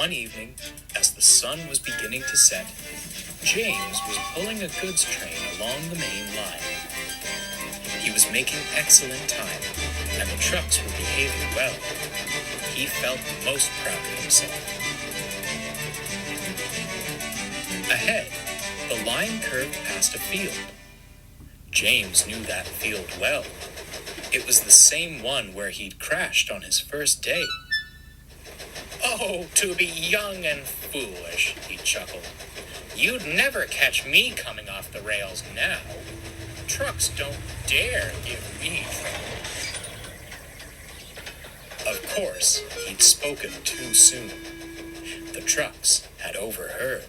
One evening, as the sun was beginning to set, James was pulling a goods train along the main line. He was making excellent time, and the trucks were behaving well. He felt most proud of himself. Ahead, the line curved past a field. James knew that field well. It was the same one where he'd crashed on his first day. "Oh, to be young and foolish," he chuckled. "You'd never catch me coming off the rails now. Trucks don't dare give me trouble." Of course, he'd spoken too soon. The trucks had overheard.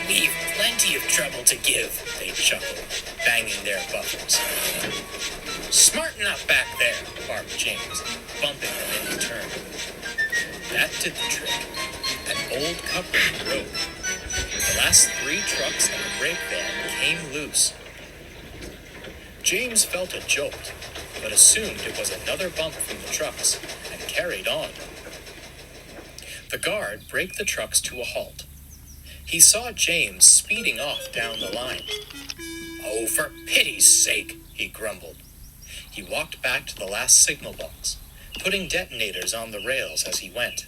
"We've plenty of trouble to give," they chuckled, banging their buffers. "Smarten up back there," barked James, bumping them in turn. That did the trick. An old coupling broke. The last 3 trucks and the brake van came loose. James felt a jolt, but assumed it was another bump from the trucks, and carried on. The guard braked the trucks to a halt. He saw James speeding off down the line. "Oh, for pity's sake," he grumbled. He walked back to the last signal box, putting detonators on the rails as he went.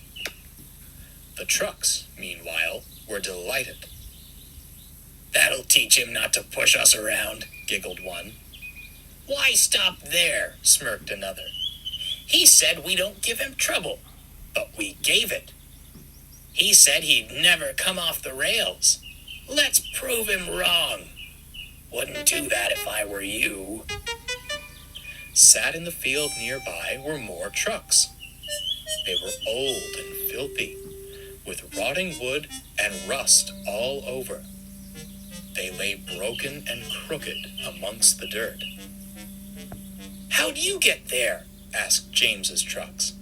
The trucks, meanwhile, were delighted. "That'll teach him not to push us around," giggled one. "Why stop there?" smirked another. "He said we don't give him trouble, but we gave it. He said he'd never come off the rails. Let's prove him wrong. Wouldn't do that if I were you." Sat in the field nearby were more trucks. They were old and filthy, with rotting wood and rust all over. They lay broken and crooked amongst the dirt. "How'd you get there?" asked James's trucks.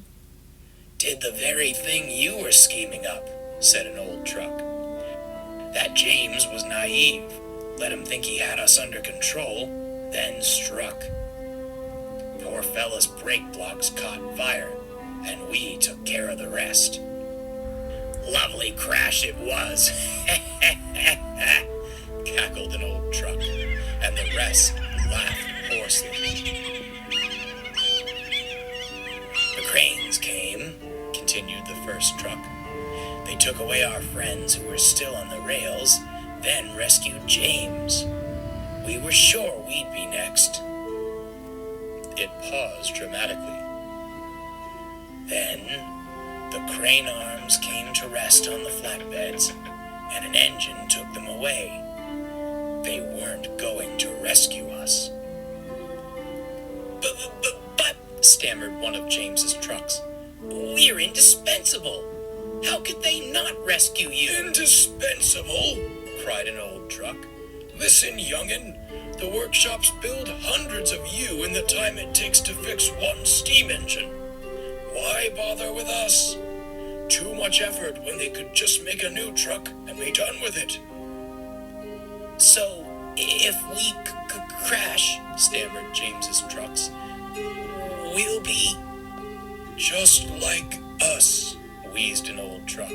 "Did the very thing you were scheming up," said an old truck. "That James was naive, let him think he had us under control, then struck. Poor fella's brake blocks caught fire, and we took care of the rest. Lovely crash it was," cackled an old truck, and the rest laughed hoarsely. "The cranes came," continued the first truck. "They took away our friends who were still on the rails, then rescued James. We were sure we'd be next." It paused dramatically. "Then the crane arms came to rest on the flatbeds, and an engine took them away. They weren't going to rescue us." But, stammered one of James's trucks, "we're indispensable. How could they not rescue you?" "Indispensable?" cried an old truck. "Listen, young'un, the workshops build hundreds of you in the time it takes to fix one steam engine. Why bother with us? Too much effort when they could just make a new truck and be done with it." "So, if we crash," stammered James's trucks, "we'll be—" "Just like us," wheezed an old truck.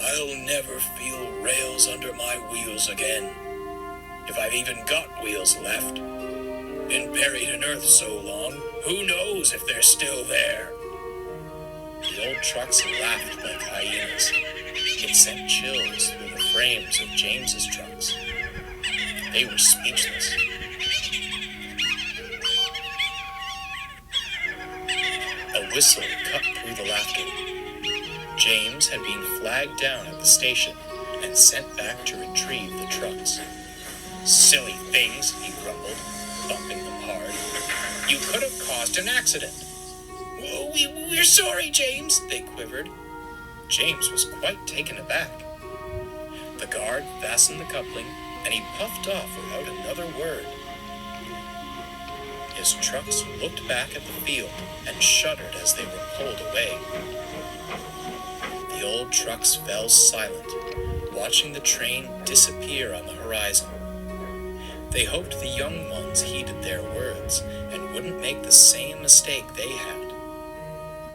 "I'll never feel rails under my wheels again. If I've even got wheels left. Been buried in earth so long, who knows if they're still there." The old trucks laughed like hyenas. It sent chills through the frames of James's trucks. They were speechless. A whistle cut through the laughter. James had been flagged down at the station and sent back to retrieve the trucks. "Silly things," he grumbled, bumping them hard. "You could have caused an accident." We're sorry, James," they quivered. James was quite taken aback. The guard fastened the coupling, and he puffed off without another word. His trucks looked back at the field and shuddered as they were pulled away. The old trucks fell silent, watching the train disappear on the horizon. They hoped the young ones heeded their words and wouldn't make the same mistake they had.